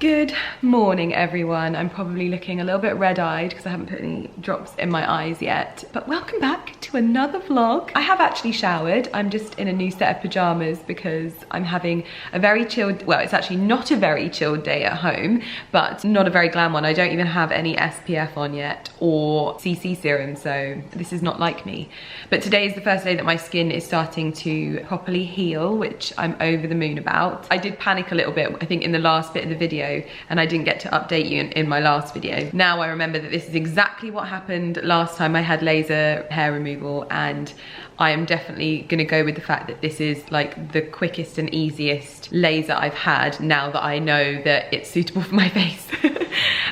Good morning, everyone. I'm probably looking a little bit red-eyed because I haven't put any drops in my eyes yet. But welcome back to another vlog. I have actually showered. I'm just in a new set of pajamas because I'm having a very chilled, well, it's actually not a very chilled day at home, but not a very glam one. I don't even have any SPF on yet or CC serum, so this is not like me. But today is the first day that my skin is starting to properly heal, which I'm over the moon about. I did panic a little bit, I think, in the last bit of the video, and I didn't get to update you in my last video. Now I remember that this is exactly what happened last time I had laser hair removal, and I am definitely gonna go with the fact that this is like the quickest and easiest laser I've had now that I know that it's suitable for my face.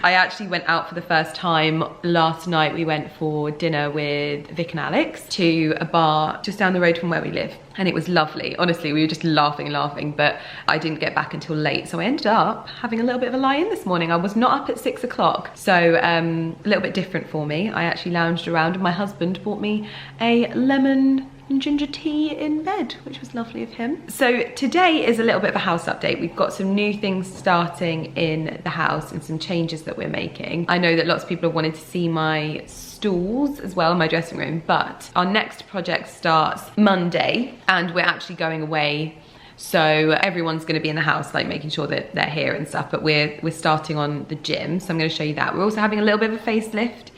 I actually went out for the first time last night. We went for dinner with Vic and Alex to a bar just down the road from where we live. And it was lovely. Honestly, we were just laughing, but I didn't get back until late. So I ended up having a little bit of a lie-in this morning. I was not up at 6 o'clock. So a little bit different for me. I actually lounged around and my husband bought me a lemon and ginger tea in bed, which was lovely of him. So today is a little bit of a house update. We've got some new things starting in the house and some changes that we're making. I know that lots of people have wanted to see my stools as well in my dressing room, but our next project starts Monday and we're actually going away. So everyone's gonna be in the house, like making sure that they're here and stuff, but we're starting on the gym. So I'm gonna show you that. We're also having a little bit of a facelift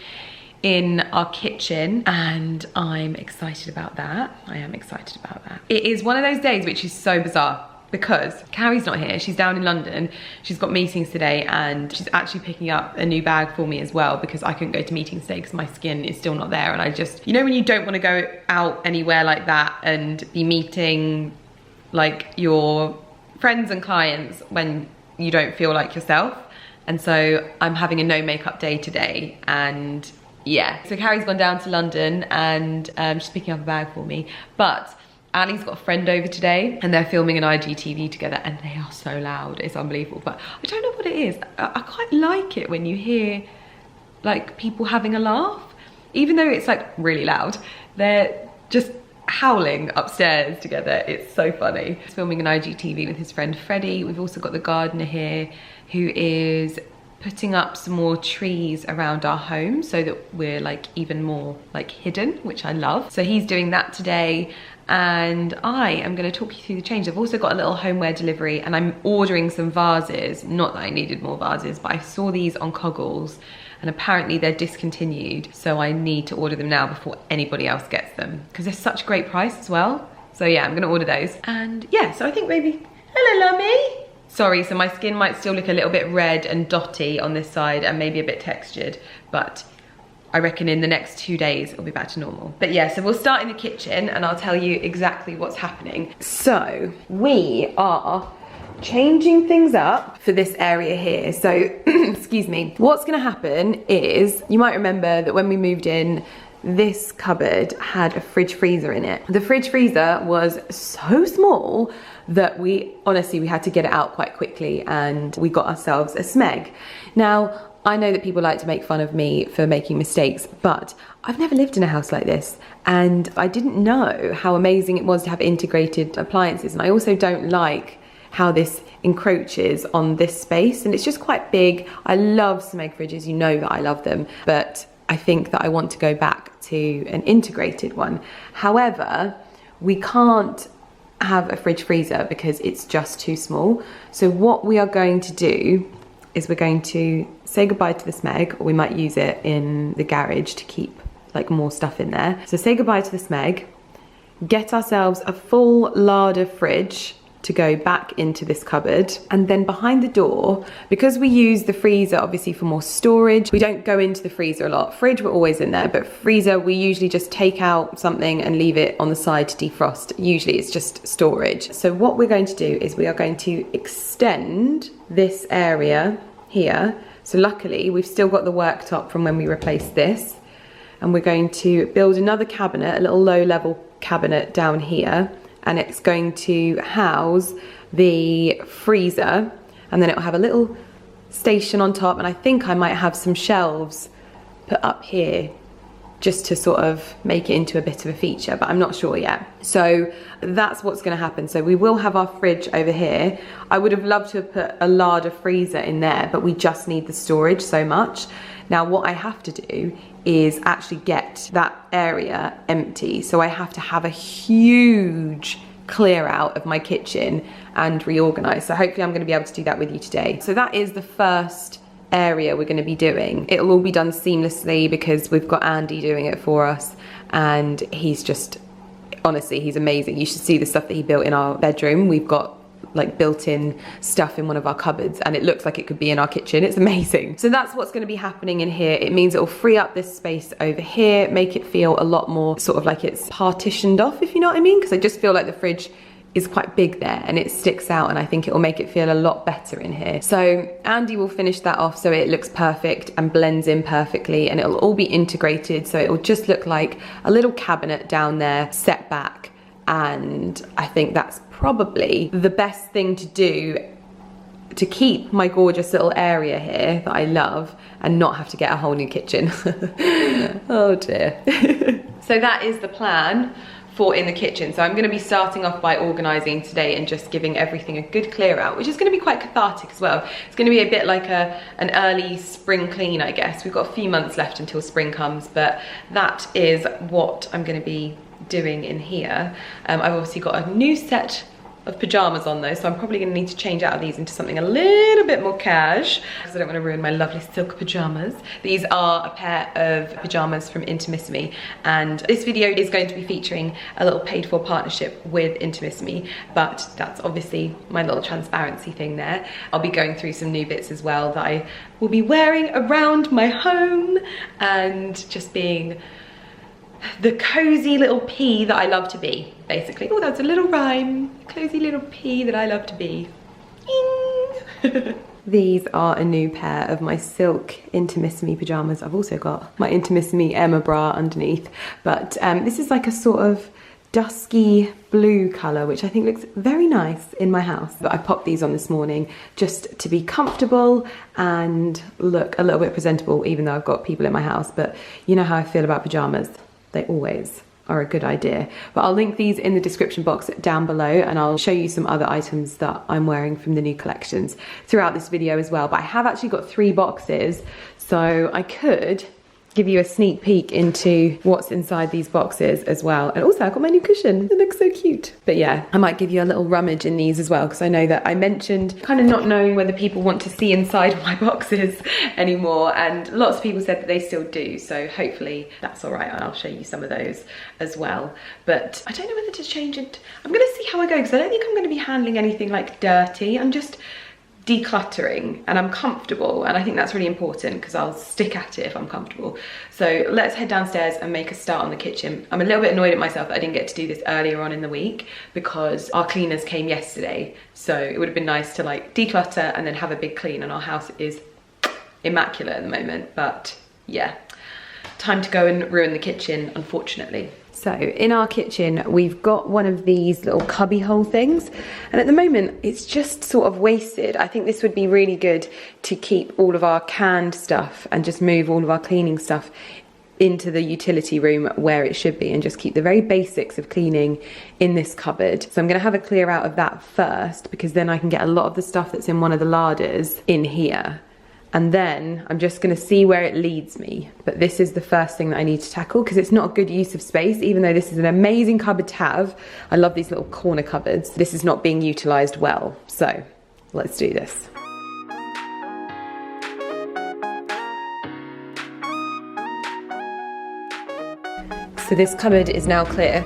in our kitchen and I'm excited about that. I am excited about that. It is one of those days which is so bizarre because Carrie's not here, she's down in London. She's got meetings today and she's actually picking up a new bag for me as well because I couldn't go to meetings today because my skin is still not there, and I just, you know when you don't want to go out anywhere like that and be meeting like your friends and clients when you don't feel like yourself. And so I'm having a no makeup day today, and yeah, so Carrie's gone down to London and she's picking up a bag for me. But Ali's got a friend over today and they're filming an IGTV together and they are so loud, it's unbelievable. But I don't know what it is. I quite like it when you hear like people having a laugh. Even though it's like really loud, they're just howling upstairs together. It's so funny. He's filming an IGTV with his friend Freddie. We've also got the gardener here who is putting up some more trees around our home so that we're like even more like hidden, which I love. So he's doing that today and I am going to talk you through the change. I've also got a little homeware delivery and I'm ordering some vases. Not that I needed more vases, but I saw these on Coggles and apparently they're discontinued. So I need to order them now before anybody else gets them because they're such a great price as well. So yeah, I'm going to order those. And yeah, so I think maybe, hello Lummy. Sorry, so my skin might still look a little bit red and dotty on this side and maybe a bit textured, but I reckon in the next 2 days it'll be back to normal. But yeah, so we'll start in the kitchen and I'll tell you exactly what's happening. So we are changing things up for this area here. So, excuse me. What's gonna happen is, you might remember that when we moved in, this cupboard had a fridge freezer in it. The fridge freezer was so small that we had to get it out quite quickly and we got ourselves a Smeg. Now, I know that people like to make fun of me for making mistakes, but I've never lived in a house like this and I didn't know how amazing it was to have integrated appliances, and I also don't like how this encroaches on this space, and it's just quite big. I love Smeg fridges, you know that I love them, but I think that I want to go back to an integrated one. However, we can't have a fridge freezer because it's just too small. So what we are going to do is we're going to say goodbye to the Smeg, or we might use it in the garage to keep like more stuff in there. So say goodbye to the Smeg, get ourselves a full larder fridge to go back into this cupboard, and then behind the door, because we use the freezer obviously for more storage, we don't go into the freezer a lot. Fridge, we're always in there, but freezer, we usually just take out something and leave it on the side to defrost. Usually it's just storage. So what we're going to do is we are going to extend this area here. So luckily we've still got the worktop from when we replaced this, and we're going to build another cabinet, a little low level cabinet down here, and it's going to house the freezer, and then it'll have a little station on top, and I think I might have some shelves put up here just to sort of make it into a bit of a feature, but I'm not sure yet. So that's what's gonna happen. So we will have our fridge over here. I would have loved to have put a larger freezer in there, but we just need the storage so much. Now what I have to do is actually get that area empty. So I have to have a huge clear out of my kitchen and reorganize. So hopefully I'm going to be able to do that with you today. So that is the first area we're going to be doing. It'll all be done seamlessly because we've got Andy doing it for us, and he's just, honestly, he's amazing. You should see the stuff that he built in our bedroom. We've got like built-in stuff in one of our cupboards, and it looks like it could be in our kitchen. It's amazing. So that's what's going to be happening in here. It means it will free up this space over here, make it feel a lot more sort of like it's partitioned off, if you know what I mean, because I just feel like the fridge is quite big there and it sticks out, and I think it will make it feel a lot better in here. So Andy will finish that off so it looks perfect and blends in perfectly, and it'll all be integrated, so it will just look like a little cabinet down there set back. And I think that's probably the best thing to do to keep my gorgeous little area here that I love and not have to get a whole new kitchen. Oh dear. So that is the plan for in the kitchen. So I'm going to be starting off by organising today and just giving everything a good clear out, which is going to be quite cathartic as well. It's going to be a bit like an early spring clean, I guess. We've got a few months left until spring comes, but that is what I'm going to be doing in here. I've obviously got a new set of pajamas on though, so I'm probably going to need to change out of these into something a little bit more cash because I don't want to ruin my lovely silk pajamas. These are a pair of pajamas from Intimissimi, and this video is going to be featuring a little paid for partnership with Intimissimi, but that's obviously my little transparency thing there. I'll be going through some new bits as well that I will be wearing around my home and just being the cozy little pea that I love to be, basically. Oh, that's a little rhyme. Cozy little pea that I love to be. These are a new pair of my silk Intimissimi pajamas. I've also got my Intimissimi Emma bra underneath, but this is like a sort of dusky blue colour, which I think looks very nice in my house. But I popped these on this morning just to be comfortable and look a little bit presentable, even though I've got people in my house. But you know how I feel about pajamas. They always are a good idea. But I'll link these in the description box down below, and I'll show you some other items that I'm wearing from the new collections throughout this video as well. But I have actually got 3 boxes, so I could give you a sneak peek into what's inside these boxes as well. And also I've got my new cushion. It looks so cute. But yeah, I might give you a little rummage in these as well, because I know that I mentioned kind of not knowing whether people want to see inside my boxes anymore, and lots of people said that they still do, so hopefully that's all right, and I'll show you some of those as well. But I don't know whether to change it. I'm gonna see how I go, because I don't think I'm gonna be handling anything like dirty. I'm just decluttering and I'm comfortable, and I think that's really important because I'll stick at it if I'm comfortable. So let's head downstairs and make a start on the kitchen. I'm a little bit annoyed at myself that I didn't get to do this earlier on in the week because our cleaners came yesterday, so it would have been nice to like declutter and then have a big clean, and our house is immaculate at the moment. But yeah, time to go and ruin the kitchen, unfortunately. So in our kitchen, we've got one of these little cubby hole things, and at the moment it's just sort of wasted. I think this would be really good to keep all of our canned stuff and just move all of our cleaning stuff into the utility room where it should be, and just keep the very basics of cleaning in this cupboard. So I'm going to have a clear out of that first, because then I can get a lot of the stuff that's in one of the larders in here. And then I'm just gonna see where it leads me. But this is the first thing that I need to tackle, because it's not a good use of space, even though this is an amazing cupboard to have. I love these little corner cupboards. This is not being utilised well. So let's do this. So this cupboard is now clear.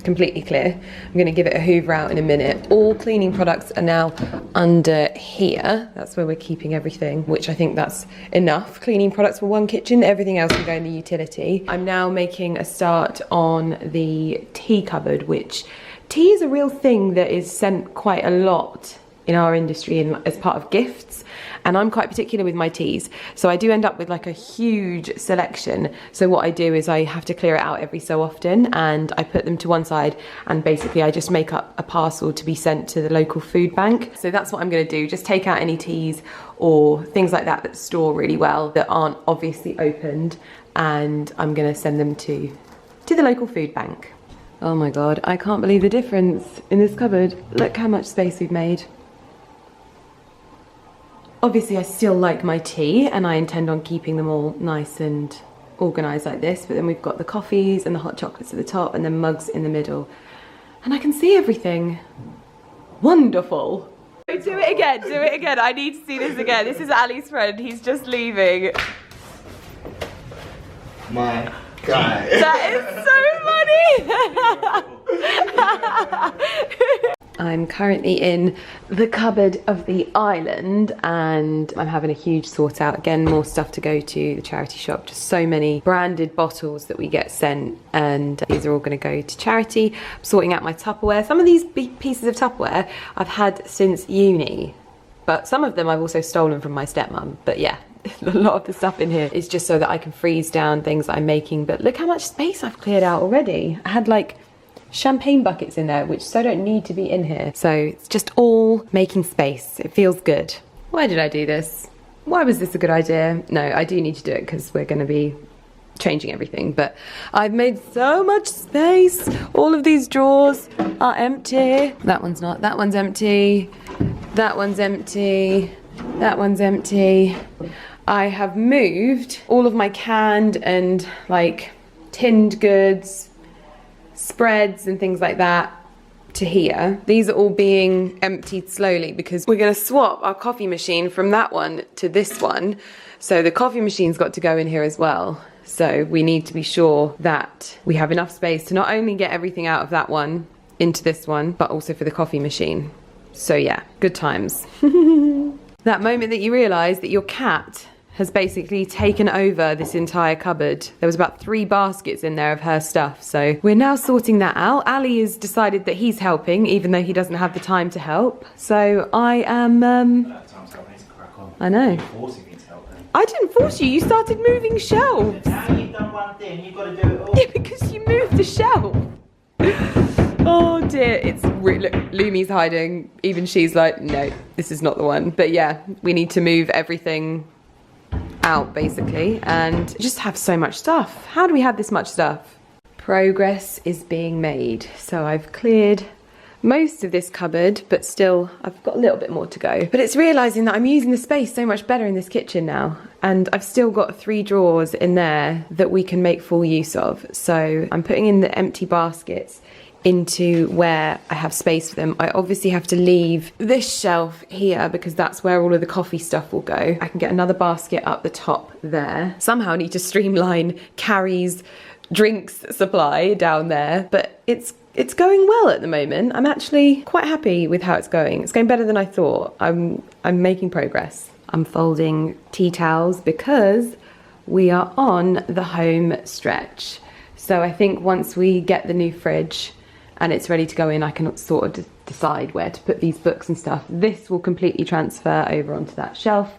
Completely clear. I'm going to give it a hoover out in a minute. All cleaning products are now under here. That's where we're keeping everything, which I think that's enough cleaning products for one kitchen. Everything else can go in the utility. I'm now making a start on the tea cupboard, which tea is a real thing that is sent quite a lot in our industry as part of gifts. And I'm quite particular with my teas. So I do end up with like a huge selection. So what I do is I have to clear it out every so often, and I put them to one side, and basically I just make up a parcel to be sent to the local food bank. So that's what I'm gonna do, just take out any teas or things like that that store really well that aren't obviously opened, and I'm gonna send them to the local food bank. Oh my God, I can't believe the difference in this cupboard. Look how much space we've made. Obviously I still like my tea and I intend on keeping them all nice and organised like this, but then we've got the coffees and the hot chocolates at the top and then mugs in the middle. And I can see everything. Wonderful. Do it again, do it again. I need to see this again. This is Ali's friend, he's just leaving. My guy. That is so funny. I'm currently in the cupboard of the island and I'm having a huge sort out. Again, more stuff to go to the charity shop. Just so many branded bottles that we get sent, and these are all going to go to charity. I'm sorting out my Tupperware. Some of these pieces of Tupperware I've had since uni, but some of them I've also stolen from my stepmom. But yeah, a lot of the stuff in here is just so that I can freeze down things that I'm making. But look how much space I've cleared out already. I had like champagne buckets in there, which so don't need to be in here. So it's just all making space. It feels good. Why did I do this? Why was this a good idea? No, I do need to do it because we're going to be changing everything, but I've made so much space. All of these drawers are empty. That one's not. That one's empty. That one's empty. That one's empty. I have moved all of my canned and like tinned goods, spreads and things like that to here. These are all being emptied slowly because we're going to swap our coffee machine from that one to this one. So the coffee machine's got to go in here as well. So we need to be sure that we have enough space to not only get everything out of that one into this one, but also for the coffee machine. So yeah, good times. That moment that you realise that your cat has basically taken over this entire cupboard. There was about 3 baskets in there of her stuff, so we're now sorting that out. Ali has decided that he's helping, even though he doesn't have the time to help. So I am, I know. You're forcing me to help them. I didn't force you, you started moving shelves. Now you've done one thing, you've got to do it all. Yeah, because you moved the shelf. Oh dear, it's look, Lumi's hiding. Even she's like, no, this is not the one. But yeah, we need to move everything out basically and just have so much stuff. How do we have this much stuff? Progress is being made. So I've cleared most of this cupboard, but still I've got a little bit more to go. But it's realizing that I'm using the space so much better in this kitchen now, and I've still got 3 drawers in there that we can make full use of. So I'm putting in the empty baskets into where I have space for them. I obviously have to leave this shelf here because that's where all of the coffee stuff will go. I can get another basket up the top there. Somehow I need to streamline Carrie's drinks supply down there, but it's going well at the moment. I'm actually quite happy with how it's going. It's going better than I thought. I'm making progress. I'm folding tea towels because we are on the home stretch. So I think once we get the new fridge and it's ready to go in, I can sort of decide where to put these books and stuff. This will completely transfer over onto that shelf.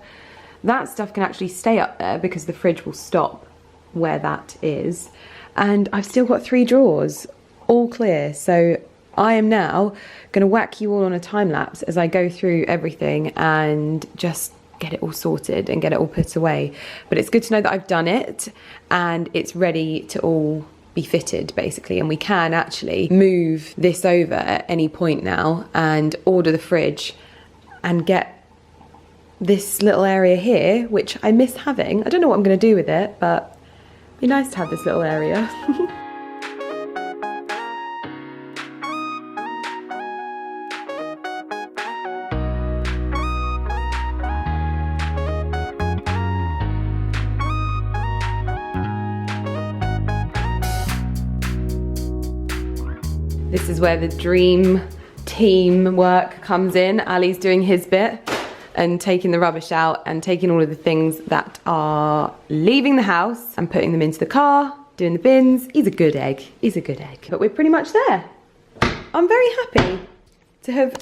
That stuff can actually stay up there because the fridge will stop where that is. And I've still got 3 drawers, all clear. So I am now gonna whack you all on a time lapse as I go through everything and just get it all sorted and get it all put away. But it's good to know that I've done it and it's ready to all be fitted basically, and we can actually move this over at any point now and order the fridge and get this little area here, which I miss having. I don't know what I'm going to do with it, but it'd be nice to have this little area. This is where the dream team work comes in. Ali's doing his bit and taking the rubbish out and taking all of the things that are leaving the house and putting them into the car, doing the bins. He's a good egg. He's a good egg. But we're pretty much there. I'm very happy to have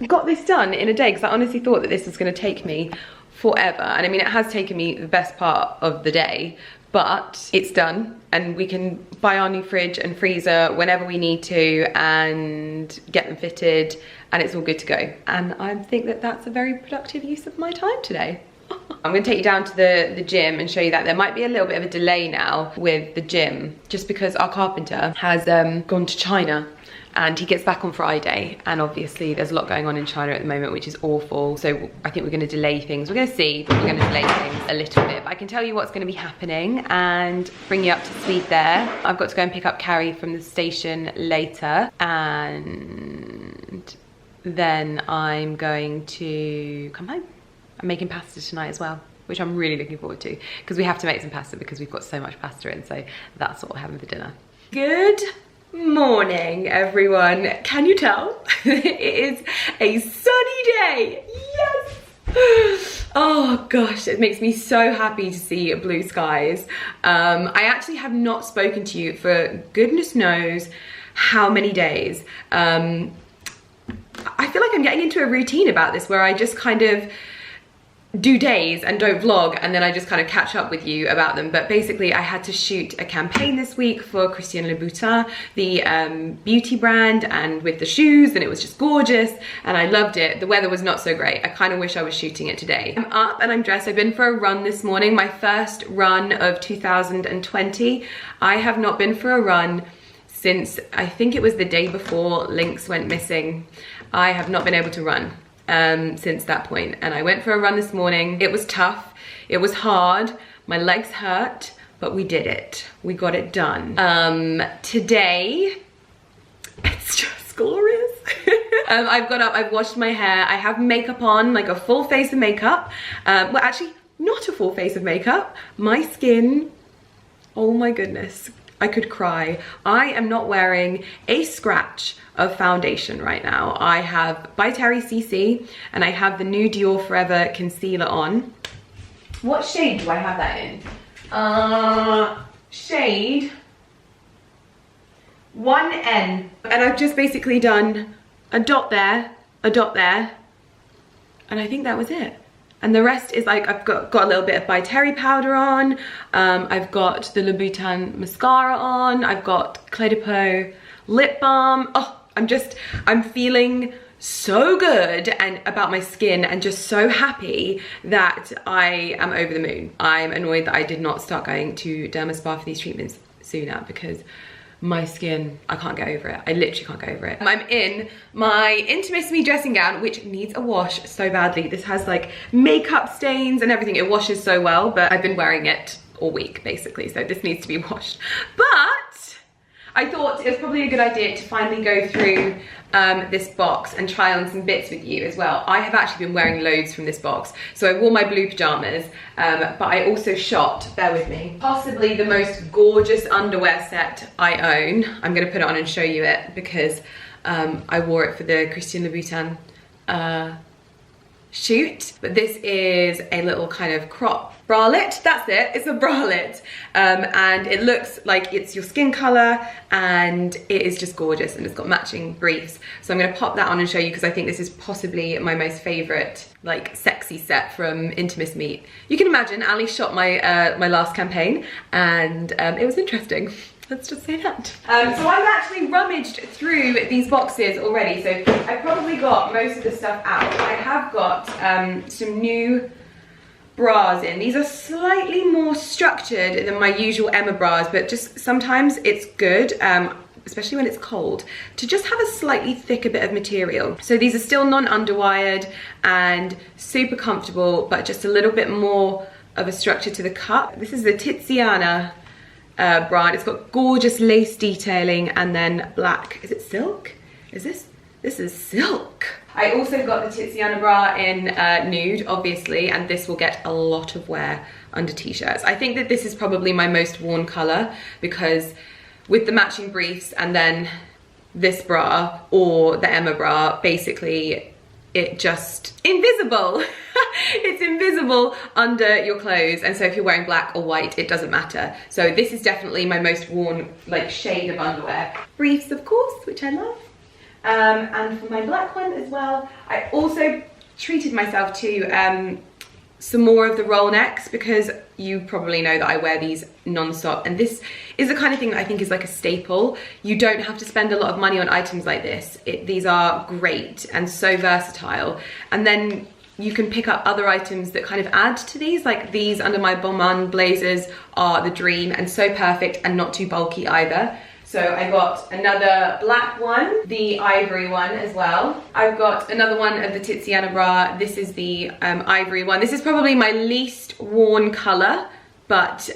got this done in a day, because I honestly thought that this was going to take me forever. And I mean, it has taken me the best part of the day, but it's done, and we can buy our new fridge and freezer whenever we need to and get them fitted, and it's all good to go. And I think that that's a very productive use of my time today. I'm going to take you down to the gym and show you that. There might be a little bit of a delay now with the gym, just because our carpenter has gone to China, and he gets back on Friday, and obviously there's a lot going on in China at the moment, which is awful. So I think we're going to delay things. We're going to see, but we're going to delay things a little bit. But I can tell you what's going to be happening and bring you up to speed there. I've got to go and pick up Carrie from the station later, and then I'm going to come home. I'm making pasta tonight as well, which I'm really looking forward to, because we have to make some pasta because we've got so much pasta in. So that's what we're having for dinner. Good morning, everyone. Can you tell? It is a sunny day. Yes. Oh gosh, it makes me so happy to see blue skies. I actually have not spoken to you for goodness knows how many days. I feel like I'm getting into a routine about this, where I just kind of do days and don't vlog, and then I just kind of catch up with you about them. But basically I had to shoot a campaign this week for Christian Louboutin, the beauty brand, and with the shoes, and it was just gorgeous and I loved it. The weather was not so great. I kind of wish I was shooting it today. I'm up and I'm dressed. I've been for a run this morning, my first run of 2020. I have not been for a run since, I think it was the day before Lynx went missing. I have not been able to run since that point, and I went for a run this morning. It was tough, it was hard, my legs hurt, but we did it. We got it done. Today, it's just glorious. I've got up, I've washed my hair, I have makeup on, like a full face of makeup. Well, actually, not a full face of makeup. My skin, oh my goodness, I could cry. I am not wearing a scratch of foundation right now. I have by Terry CC, and I have the new Dior Forever concealer on. What shade do I have that in? Shade 1N. And I've just basically done a dot there, and I think that was it. And the rest is like, I've got a little bit of by Terry powder on, I've got the Louboutin mascara on, I've got Clé de Peau lip balm. Oh, I'm feeling so good and about my skin, and just so happy that I am over the moon. I'm annoyed that I did not start going to Derma Spa for these treatments sooner, because my skin, I can't get over it. I literally can't get over it. I'm in my Intimissimi dressing gown, which needs a wash so badly. This has like makeup stains and everything. It washes so well, but I've been wearing it all week basically, so this needs to be washed. But I thought it was probably a good idea to finally go through this box and try on some bits with you as well. I have actually been wearing loads from this box. So I wore my blue pajamas, but I also shot, bear with me, possibly the most gorgeous underwear set I own. I'm gonna put it on and show you it, because I wore it for the Christian Louboutin shoot. But this is a little kind of crop bralette. That's it, it's a bralette. And it looks like it's your skin color, and it is just gorgeous, and it's got matching briefs. So I'm gonna pop that on and show you, because I think this is possibly my most favorite like sexy set from Intimissimi. You can imagine Ali shot my my last campaign, and it was interesting. Let's just say that. So I've actually rummaged through these boxes already, so I probably got most of the stuff out. I have got some new bras in. These are slightly more structured than my usual Emma bras, but just sometimes it's good, especially when it's cold, to just have a slightly thicker bit of material. So these are still non-underwired and super comfortable, but just a little bit more of a structure to the cut. This is the Tiziana bra. It's got gorgeous lace detailing, and then black, is it silk? Is this is silk. I also got the Tiziana bra in nude, obviously, and this will get a lot of wear under t-shirts. I think that this is probably my most worn color, because with the matching briefs and then this bra or the Emma bra, basically it just invisible. It's invisible under your clothes, and so if you're wearing black or white, it doesn't matter. So this is definitely my most worn like shade of underwear. Briefs, of course, which I love. And for my black one as well, I also treated myself to some more of the roll necks, because you probably know that I wear these non-stop, and this is the kind of thing that I think is like a staple. You don't have to spend a lot of money on items like this. These are great and so versatile, and then you can pick up other items that kind of add to these, like these under my Beaumont blazers are the dream and so perfect and not too bulky either. So I got another black one, the ivory one as well. I've got another one of the Tiziana bra. This is the ivory one. This is probably my least worn color, but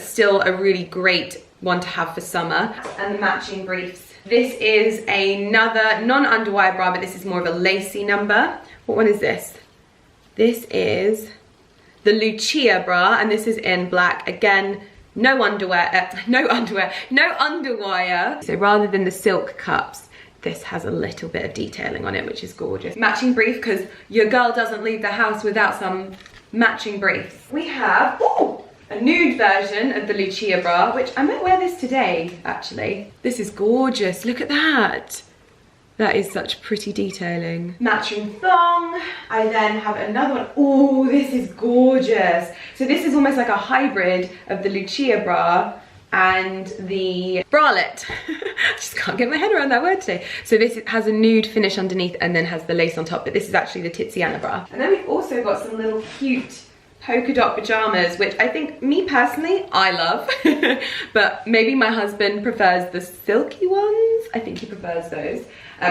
still a really great one to have for summer. And the matching briefs. This is another non-underwire bra, but this is more of a lacy number. What one is this? This is the Lucia bra, and this is in black. Again, no underwire. So rather than the silk cups, this has a little bit of detailing on it, which is gorgeous. Matching brief, because your girl doesn't leave the house without some matching briefs. We have a nude version of the Lucia bra, which I might wear this today, actually. This is gorgeous, look at that. That is such pretty detailing. Matching thong. I then have another one. Oh, this is gorgeous. So this is almost like a hybrid of the Lucia bra and the bralette. I just can't get my head around that word today. So this has a nude finish underneath and then has the lace on top, but this is actually the Tiziana bra. And then we've also got some little cute polka dot pajamas, which I think, me personally, I love. But maybe my husband prefers the silky ones. I think he prefers those.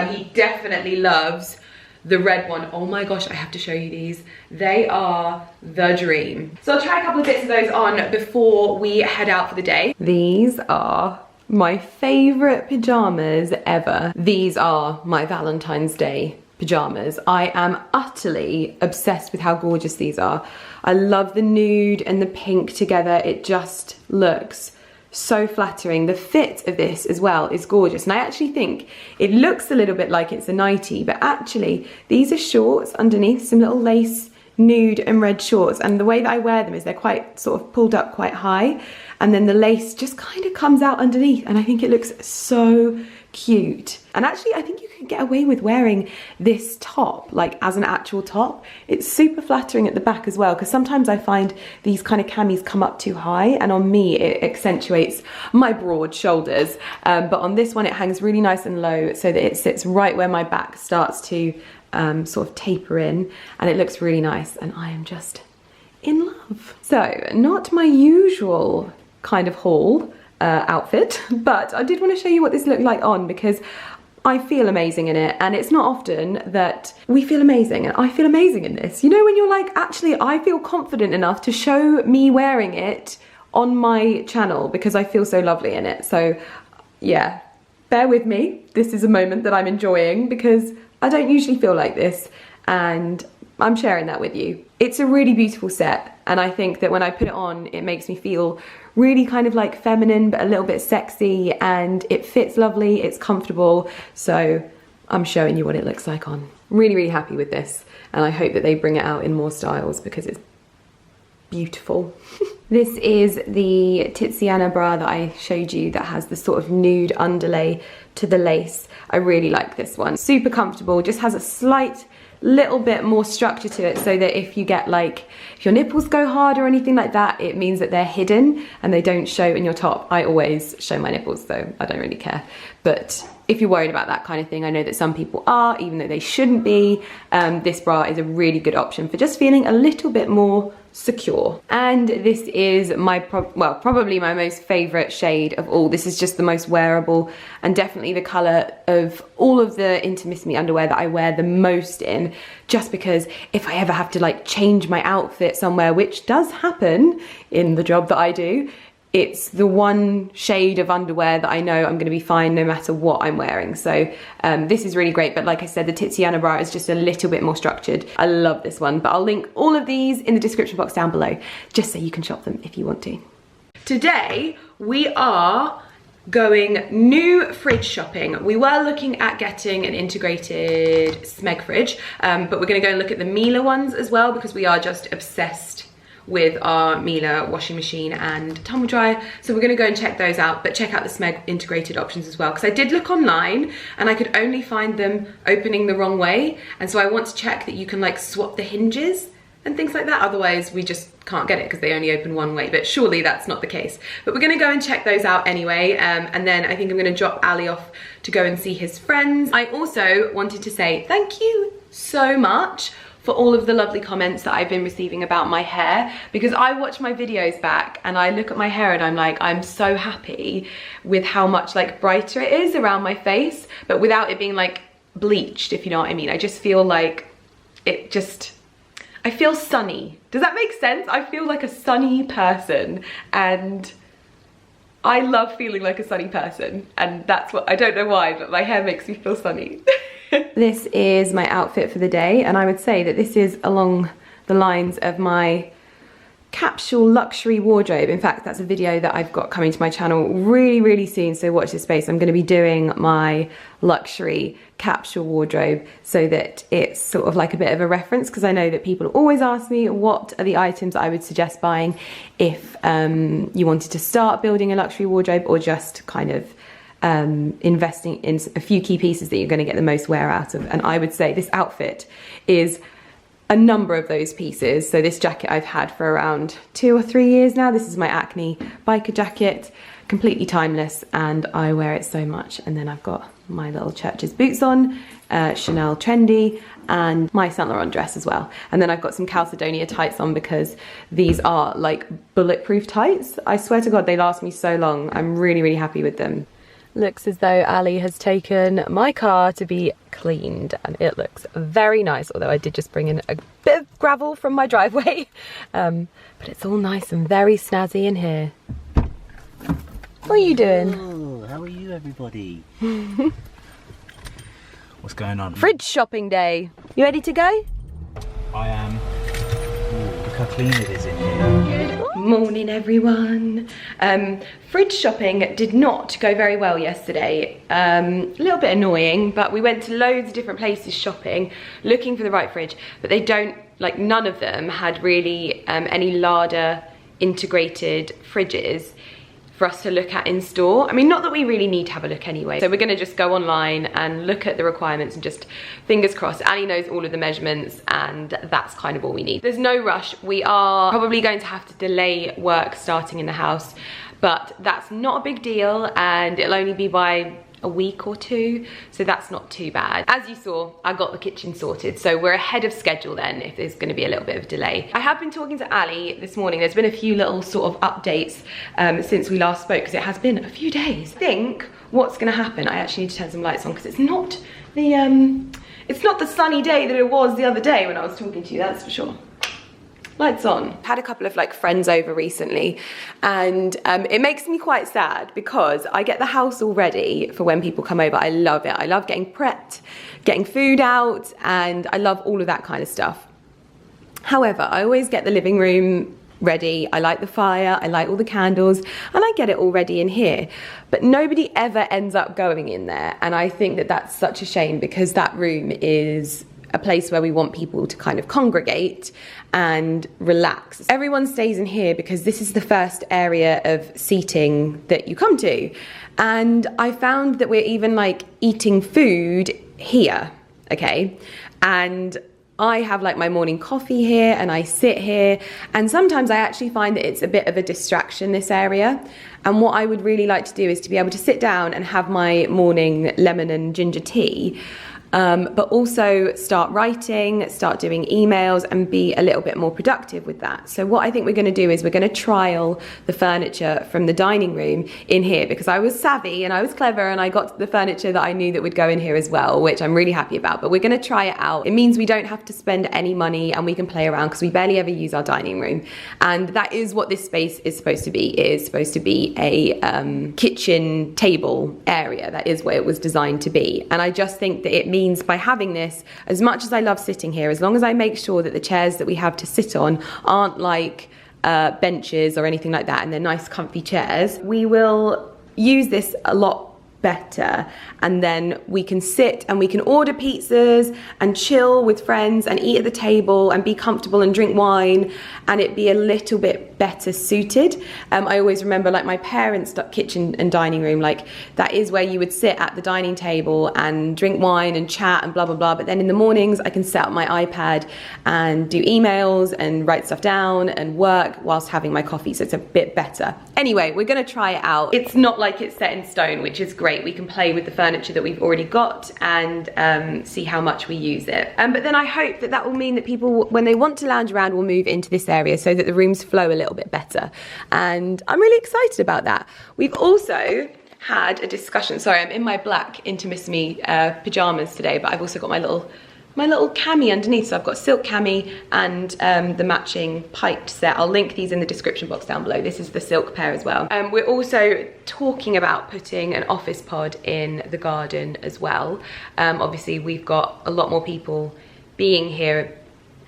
He definitely loves the red one. Oh my gosh, I have to show you these. They are the dream. So I'll try a couple of bits of those on before we head out for the day. These are my favorite pajamas ever. These are my Valentine's Day pajamas. I am utterly obsessed with how gorgeous these are. I love the nude and the pink together. It just looks so flattering. The fit of this as well is gorgeous, and I actually think it looks a little bit like it's a nightie, but actually these are shorts underneath, some little lace nude and red shorts, and the way that I wear them is they're quite sort of pulled up quite high, and then the lace just kind of comes out underneath, and I think it looks so cute. And actually I think you can get away with wearing this top like as an actual top. It's super flattering at the back as well, because sometimes I find these kind of camis come up too high, and on me it accentuates my broad shoulders, but on this one it hangs really nice and low so that it sits right where my back starts to sort of taper in, and it looks really nice, and I am just in love. So not my usual kind of haul outfit, but I did want to show you what this looked like on, because I feel amazing in it, and it's not often that we feel amazing, and I feel amazing in this. You know, when you're like, actually I feel confident enough to show me wearing it on my channel because I feel so lovely in it. So yeah, bear with me. This is a moment that I'm enjoying because I don't usually feel like this, and I'm sharing that with you. It's a really beautiful set, and I think that when I put it on, it makes me feel really kind of like feminine, but a little bit sexy, and it fits lovely, it's comfortable, so I'm showing you what it looks like on. Really, really happy with this, and I hope that they bring it out in more styles because it's beautiful. This is the Tiziana bra that I showed you that has the sort of nude underlay to the lace. I really like this one. Super comfortable, just has a slight little bit more structure to it, so that if you get like, if your nipples go hard or anything like that, it means that they're hidden and they don't show in your top. I always show my nipples though, I don't really care. But if you're worried about that kind of thing, I know that some people are, even though they shouldn't be. This bra is a really good option for just feeling a little bit more secure. And this is my probably my most favorite shade of all. This is just the most wearable, and definitely the color of all of the Intimissimi underwear that I wear the most in, just because if I ever have to like change my outfit somewhere, which does happen in the job that I do, it's the one shade of underwear that I know I'm going to be fine no matter what I'm wearing. So this is really great, but like I said, the Tiziana bra is just a little bit more structured. I love this one, but I'll link all of these in the description box down below, just so you can shop them if you want to. Today we are going new fridge shopping. We were looking at getting an integrated Smeg fridge, but we're going to go and look at the Miele ones as well, because we are just obsessed with our Miele washing machine and tumble dryer. So we're gonna go and check those out, but check out the Smeg integrated options as well, because I did look online and I could only find them opening the wrong way. And so I want to check that you can like swap the hinges and things like that. Otherwise we just can't get it because they only open one way, but surely that's not the case. But we're gonna go and check those out anyway. And then I think I'm gonna drop Ali off to go and see his friends. I also wanted to say thank you so much for all of the lovely comments that I've been receiving about my hair, because I watch my videos back and I look at my hair and I'm like, I'm so happy with how much like brighter it is around my face, but without it being like bleached, if you know what I mean. I just feel like I feel sunny. Does that make sense? I feel like a sunny person, and I love feeling like a sunny person, and that's what, I don't know why, but my hair makes me feel sunny. This is my outfit for the day, and I would say that this is along the lines of my capsule luxury wardrobe. In fact, that's a video that I've got coming to my channel really soon, so watch this space. I'm going to be doing my luxury capsule wardrobe so that it's sort of like a bit of a reference, because I know that people always ask me what are the items I would suggest buying if you wanted to start building a luxury wardrobe, or just kind of investing in a few key pieces that you're going to get the most wear out of. And I would say this outfit is a number of those pieces. So this jacket I've had for around 2 or 3 years now. This is my Acne biker jacket, completely timeless, and I wear it so much. And then I've got my little Church's boots on, Chanel trendy, and my Saint Laurent dress as well. And then I've got some Calcedonia tights on, because these are like bulletproof tights. I swear to God, they last me so long. I'm really happy with them. Looks as though Ali has taken my car to be cleaned, and it looks very nice, although I did just bring in a bit of gravel from my driveway. But it's all nice and very snazzy in here. What are you doing? Oh, how are you, everybody? What's going on? Fridge shopping day. You ready to go? I am. Ooh, look how clean it is in here. Good morning, everyone. Fridge shopping did not go very well yesterday. A little bit annoying, but we went to loads of different places shopping, looking for the right fridge, but they don't, like, none of them had really any larder integrated fridges for us to look at in store. I mean, not that we really need to have a look anyway. So we're gonna just go online and look at the requirements and just fingers crossed. Ali knows all of the measurements, and that's kind of all we need. There's no rush. We are probably going to have to delay work starting in the house, but that's not a big deal, and it'll only be by a week or 2, so that's not too bad. As you saw, I got the kitchen sorted, so we're ahead of schedule then if there's going to be a little bit of delay. I have been talking to Ali this morning. There's been a few little sort of updates since we last spoke, because it has been a few days. I think what's going to happen, I actually need to turn some lights on, because it's not the sunny day that it was the other day when I was talking to you, that's for sure. Lights on. Had a couple of like friends over recently, and it makes me quite sad, because I get the house all ready for when people come over. I love it. I love getting prepped, getting food out, and I love all of that kind of stuff. However, I always get the living room ready. I light the fire, I light all the candles, and I get it all ready in here. But nobody ever ends up going in there, and I think that that's such a shame, because that room is a place where we want people to kind of congregate and relax. Everyone stays in here because this is the first area of seating that you come to. And I found that we're even like eating food here, okay? And I have like my morning coffee here, and I sit here, and sometimes I actually find that it's a bit of a distraction, this area. And what I would really like to do is to be able to sit down and have my morning lemon and ginger tea, but also start writing, start doing emails, and be a little bit more productive with that. So what I think we're going to do is we're going to trial the furniture from the dining room in here, because I was savvy and I was clever and I got the furniture that I knew that would go in here as well, which I'm really happy about. But we're going to try it out. It means we don't have to spend any money, and we can play around, because we barely ever use our dining room. And that is what this space is supposed to be. It is supposed to be a kitchen table area. That is what it was designed to be. And I just think that it means by having this, as much as I love sitting here, as long as I make sure that the chairs that we have to sit on aren't like benches or anything like that, and they're nice comfy chairs, we will use this a lot better, and then we can sit and we can order pizzas and chill with friends and eat at the table and be comfortable and drink wine, and it be a little bit better suited. I always remember like my parents' kitchen and dining room, like that is where you would sit at the dining table and drink wine and chat and blah blah blah, but then in the mornings I can set up my iPad and do emails and write stuff down and work whilst having my coffee, so it's a bit better. Anyway, we're gonna try it out. It's not like it's set in stone, which is great. We can play with the furniture that we've already got and see how much we use it. But then I hope that that will mean that people, when they want to lounge around, will move into this area so that the rooms flow a little bit better. And I'm really excited about that. We've also had a discussion. Sorry, I'm in my black Intimissimi pajamas today, but I've also got my little cami underneath. So I've got silk cami and the matching piped set. I'll link these in the description box down below. This is the silk pair as well. We're also talking about putting an office pod in the garden as well. Obviously we've got a lot more people being here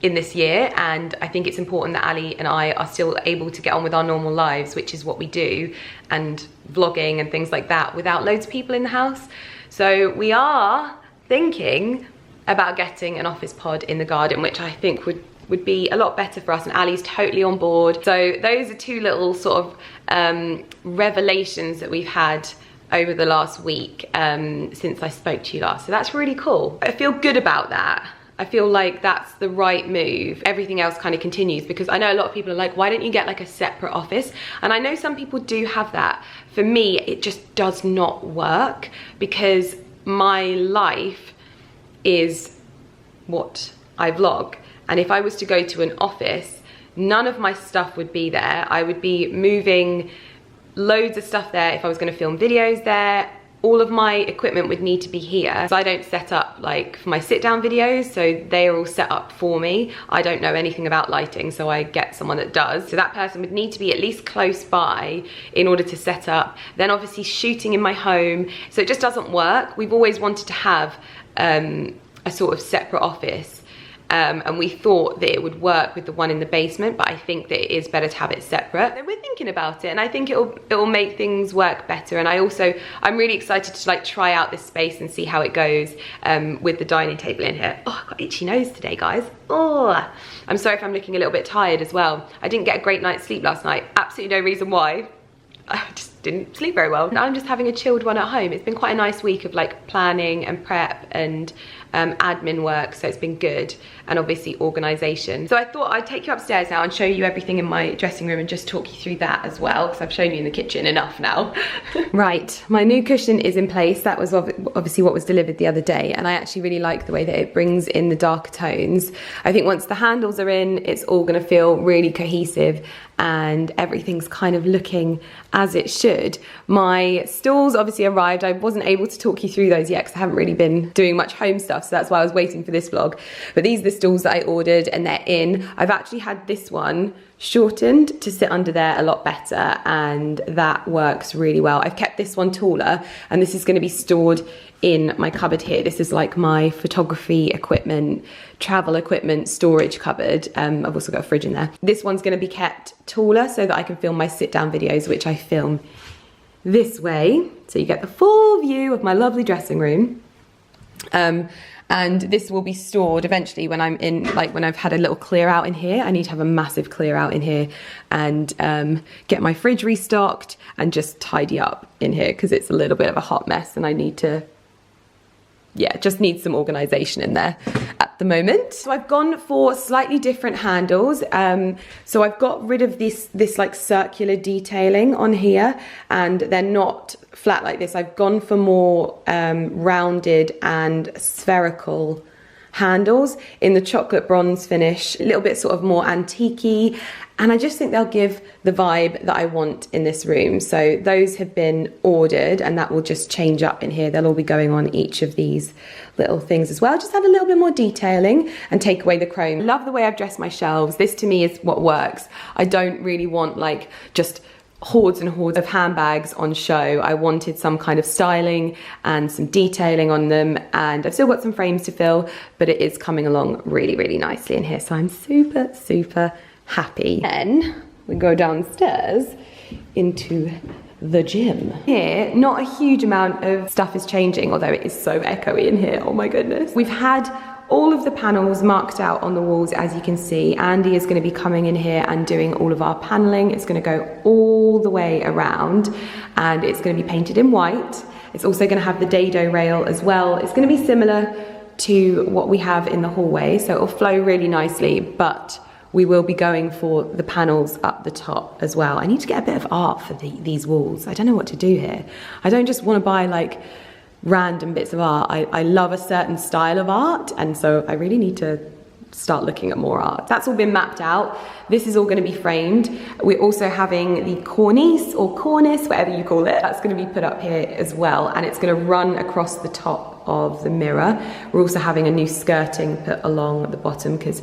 in this year, and I think it's important that Ali and I are still able to get on with our normal lives, which is what we do, and vlogging and things like that without loads of people in the house. So we are thinking about getting an office pod in the garden, which I think would be a lot better for us, and Ali's totally on board. So those are two little sort of revelations that we've had over the last week since I spoke to you last. So that's really cool. I feel good about that. I feel like that's the right move. Everything else kind of continues, because I know a lot of people are like, why don't you get like a separate office? And I know some people do have that. For me, it just does not work, because my life is what I vlog. And if I was to go to an office, none of my stuff would be there. I would be moving loads of stuff there if I was going to film videos there. All of my equipment would need to be here. So I don't set up like for my sit down videos, so they are all set up for me. I don't know anything about lighting, so I get someone that does. So that person would need to be at least close by in order to set up. Then obviously shooting in my home, so it just doesn't work. We've always wanted to have a sort of separate office, and we thought that it would work with the one in the basement, but I think that it is better to have it separate. And we're thinking about it, and I think it'll make things work better. And I'm really excited to like try out this space and see how it goes with the dining table in here. Oh, I've got itchy nose today, guys. Oh, I'm sorry if I'm looking a little bit tired as well. I didn't get a great night's sleep last night. Absolutely no reason why. I just didn't sleep very well. Now I'm just having a chilled one at home. It's been quite a nice week of like planning and prep and admin work, so it's been good, and obviously organisation. So I thought I'd take you upstairs now and show you everything in my dressing room and just talk you through that as well, because I've shown you in the kitchen enough now. Right, my new cushion is in place. That was obviously what was delivered the other day, and I actually really like the way that it brings in the darker tones. I think once the handles are in, it's all going to feel really cohesive and everything's kind of looking as it should. My stools obviously arrived. I wasn't able to talk you through those yet because I haven't really been doing much home stuff, so that's why I was waiting for this vlog. But these are the stools that I ordered, and they're in. I've actually had this one shortened to sit under there a lot better, and that works really well. I've kept this one taller, and this is going to be stored in my cupboard here. This is like my photography equipment, travel equipment storage cupboard. I've also got a fridge in there. This one's going to be kept taller so that I can film my sit down videos, which I film this way, so you get the full view of my lovely dressing room. And this will be stored eventually when I'm in, like when I've had a little clear out in here. I need to have a massive clear out in here and get my fridge restocked and just tidy up in here, because it's a little bit of a hot mess and I need to, yeah, just need some organisation in there at the moment. So I've gone for slightly different handles. So I've got rid of this like circular detailing on here, and they're not flat like this. I've gone for more rounded and spherical handles in the chocolate bronze finish, a little bit sort of more antique-y, and I just think they'll give the vibe that I want in this room. So those have been ordered, and that will just change up in here. They'll all be going on each of these little things as well. Just add a little bit more detailing and take away the chrome. Love the way I've dressed my shelves. This to me is what works. I don't really want like just hordes and hordes of handbags on show. I wanted some kind of styling and some detailing on them, and I've still got some frames to fill, but it is coming along really, really nicely in here. So I'm super, super happy. Then we go downstairs into the gym. Here, not a huge amount of stuff is changing, although it is so echoey in here, oh my goodness. We've had all of the panels marked out on the walls, as you can see. Andy is going to be coming in here and doing all of our paneling. It's going to go all the way around and it's going to be painted in white. It's also going to have the dado rail as well. It's going to be similar to what we have in the hallway, so it'll flow really nicely, but we will be going for the panels up the top as well. I need to get a bit of art for these walls. I don't know what to do here. I don't just want to buy like random bits of art. I love a certain style of art, and so I really need to start looking at more art. That's all been mapped out. This is all going to be framed. We're also having the cornice or cornice, whatever you call it. That's going to be put up here as well, and it's going to run across the top of the mirror. We're also having a new skirting put along the bottom because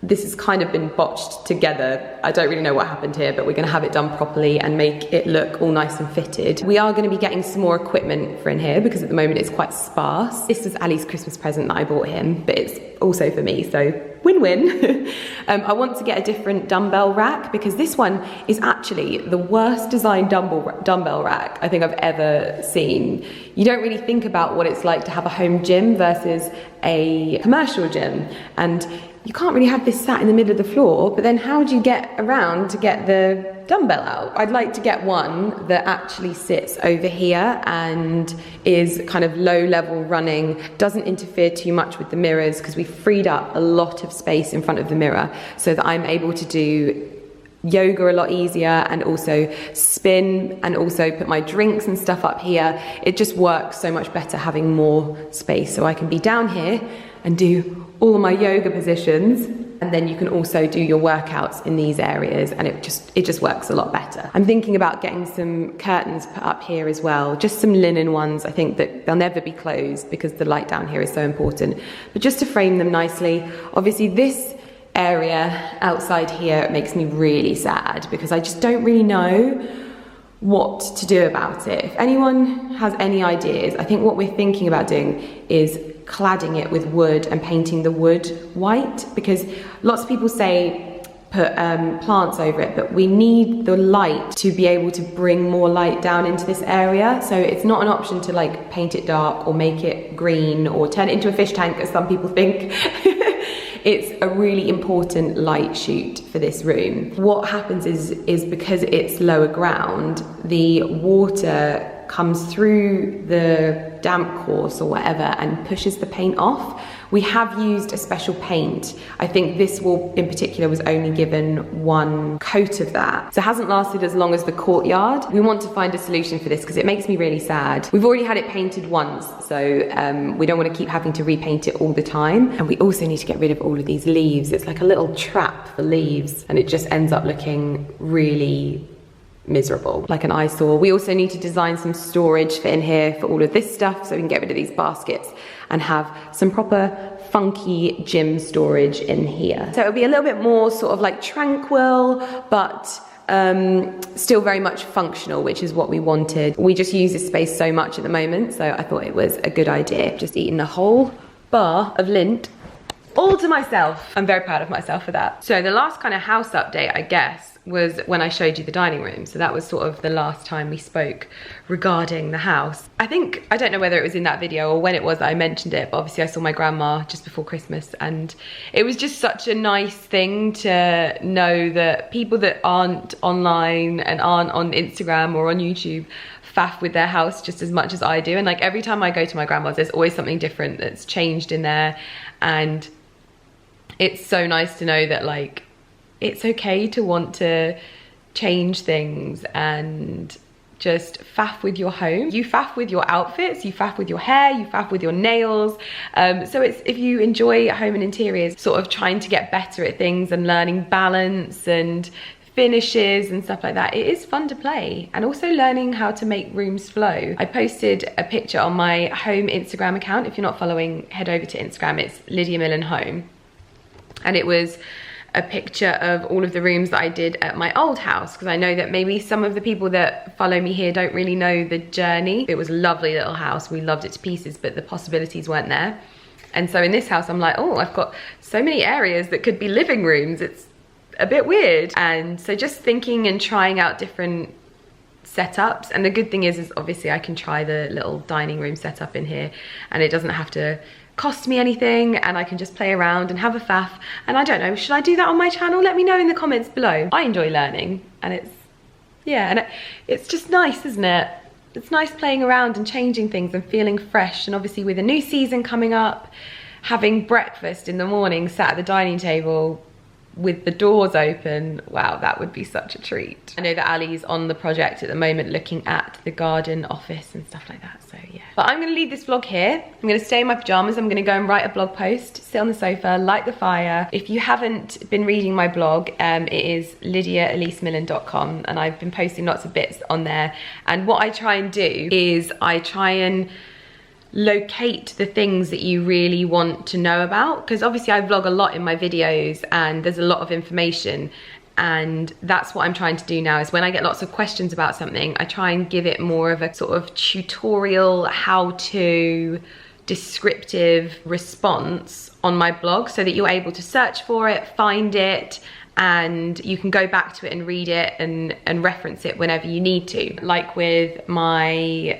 this has kind of been botched together. I don't really know what happened here, but we're gonna have it done properly and make it look all nice and fitted. We are gonna be getting some more equipment for in here because at the moment it's quite sparse. This was Ali's Christmas present that I bought him, but it's also for me, so win-win. I want to get a different dumbbell rack because this one is actually the worst designed dumbbell rack I think I've ever seen. You don't really think about what it's like to have a home gym versus a commercial gym, and you can't really have this sat in the middle of the floor, but then how do you get around to get the dumbbell out? I'd like to get one that actually sits over here and is kind of low level running, doesn't interfere too much with the mirrors because we've freed up a lot of space in front of the mirror so that I'm able to do yoga a lot easier and also spin and also put my drinks and stuff up here. It just works so much better having more space, so I can be down here and do all of my yoga positions, and then you can also do your workouts in these areas, and it just works a lot better. I'm thinking about getting some curtains put up here as well, just some linen ones. I think that they'll never be closed because the light down here is so important, but just to frame them nicely. Obviously this area outside here makes me really sad because I just don't really know what to do about it. If anyone has any ideas, I think what we're thinking about doing is cladding it with wood and painting the wood white, because lots of people say put plants over it, but we need the light to be able to bring more light down into this area. So it's not an option to like paint it dark or make it green or turn it into a fish tank as some people think. It's a really important light shoot for this room. What happens is because it's lower ground, the water comes through the damp course or whatever and pushes the paint off. We have used a special paint. I think this wall in particular was only given one coat of that, so it hasn't lasted as long as the courtyard. We want to find a solution for this because it makes me really sad. We've already had it painted once, so we don't want to keep having to repaint it all the time. And we also need to get rid of all of these leaves. It's like a little trap for leaves, and it just ends up looking really miserable, like an eyesore. We also need to design some storage for in here for all of this stuff, so we can get rid of these baskets and have some proper funky gym storage in here. So it'll be a little bit more sort of like tranquil, but still very much functional, which is what we wanted. We just use this space so much at the moment, so I thought it was a good idea. Just eating the whole bar of lint all to myself. I'm very proud of myself for that. So the last kind of house update, I guess, was when I showed you the dining room. So that was sort of the last time we spoke regarding the house. I don't know whether it was in that video or when it was that I mentioned it, but obviously I saw my grandma just before Christmas, and it was just such a nice thing to know that people that aren't online and aren't on Instagram or on YouTube faff with their house just as much as I do. And like every time I go to my grandma's, there's always something different that's changed in there, and it's so nice to know that like it's okay to want to change things and just faff with your home. You faff with your outfits, you faff with your hair, you faff with your nails. So it's, if you enjoy home and interiors, sort of trying to get better at things and learning balance and finishes and stuff like that, it is fun to play, and also learning how to make rooms flow. I posted a picture on my home Instagram account. If you're not following, head over to Instagram. It's Lydia Millen Home, and it was a picture of all of the rooms that I did at my old house, because I know that maybe some of the people that follow me here don't really know the journey. It was a lovely little house, we loved it to pieces, but the possibilities weren't there. And so in this house I'm like, oh, I've got so many areas that could be living rooms, it's a bit weird. And so just thinking and trying out different setups. And the good thing is obviously I can try the little dining room setup in here, and it doesn't have to cost me anything, and I can just play around and have a faff. And I don't know, should I do that on my channel? Let me know in the comments below. I enjoy learning, and it's just nice, isn't it? It's nice playing around and changing things and feeling fresh. And obviously with a new season coming up, having breakfast in the morning sat at the dining table with the doors open, wow, that would be such a treat. I know that Ali's on the project at the moment looking at the garden office and stuff like that, so yeah. But I'm gonna leave this vlog here. I'm gonna stay in my pajamas. I'm gonna go and write a blog post, sit on the sofa, light the fire. If you haven't been reading my blog, it is lydiaelisemillen.com, and I've been posting lots of bits on there. And what I try and do is I try and locate the things that you really want to know about, because obviously I vlog a lot in my videos and there's a lot of information, and that's what I'm trying to do now. Is when I get lots of questions about something, I try and give it more of a sort of tutorial, how-to, descriptive response on my blog, so that you're able to search for it, find it, and you can go back to it and read it and reference it whenever you need to. Like with my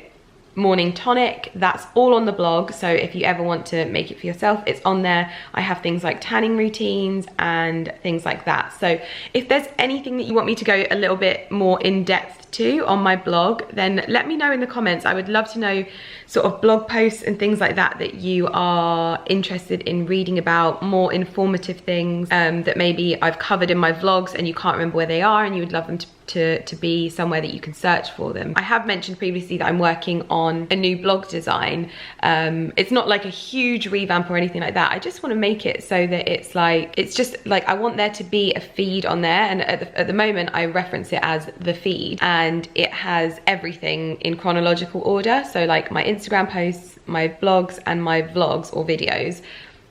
morning tonic, that's all on the blog, so if you ever want to make it for yourself, it's on there. I have things like tanning routines and things like that. So if there's anything that you want me to go a little bit more in depth to on my blog, then let me know in the comments. I would love to know sort of blog posts and things like that that you are interested in reading about, more informative things that maybe I've covered in my vlogs and you can't remember where they are and you would love them to be somewhere that you can search for them. I have mentioned previously that I'm working on a new blog design. It's not like a huge revamp or anything like that. I just want to make it so that it's just like I want there to be a feed on there, and at the moment I reference it as the feed, and it has everything in chronological order. So like my Instagram posts, my blogs, and my vlogs or videos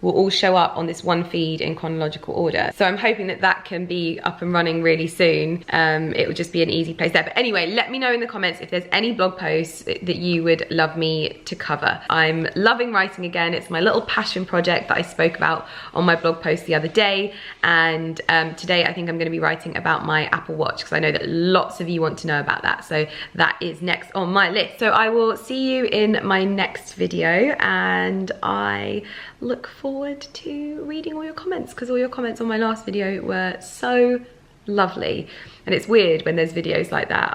will all show up on this one feed in chronological order. So I'm hoping that that can be up and running really soon. It will just be an easy place there. But anyway, let me know in the comments if there's any blog posts that you would love me to cover. I'm loving writing again. It's my little passion project that I spoke about on my blog post the other day. And today I think I'm gonna be writing about my Apple Watch, because I know that lots of you want to know about that. So that is next on my list. So I will see you in my next video, and I look forward to reading all your comments, because all your comments on my last video were so lovely. And it's weird when there's videos like that.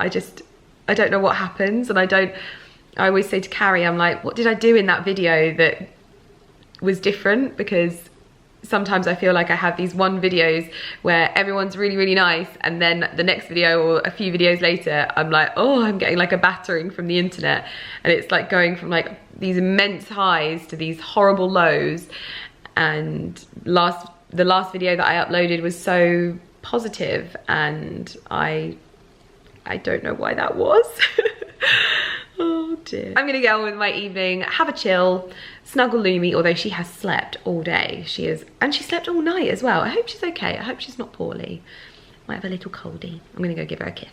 I don't know what happens, and I always say to Carrie, I'm like, what did I do in that video that was different? Because sometimes I feel like I have these one videos where everyone's really, really nice, and then the next video or a few videos later, I'm like, oh, I'm getting like a battering from the internet. And it's like going from like these immense highs to these horrible lows. And the last video that I uploaded was so positive, and I don't know why that was. Oh dear. I'm gonna get on with my evening, have a chill, snuggle Lumi, although she has slept all day. And she slept all night as well. I hope she's okay. I hope she's not poorly. Might have a little coldie. I'm gonna go give her a kiss.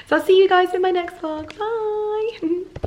So I'll see you guys in my next vlog. Bye.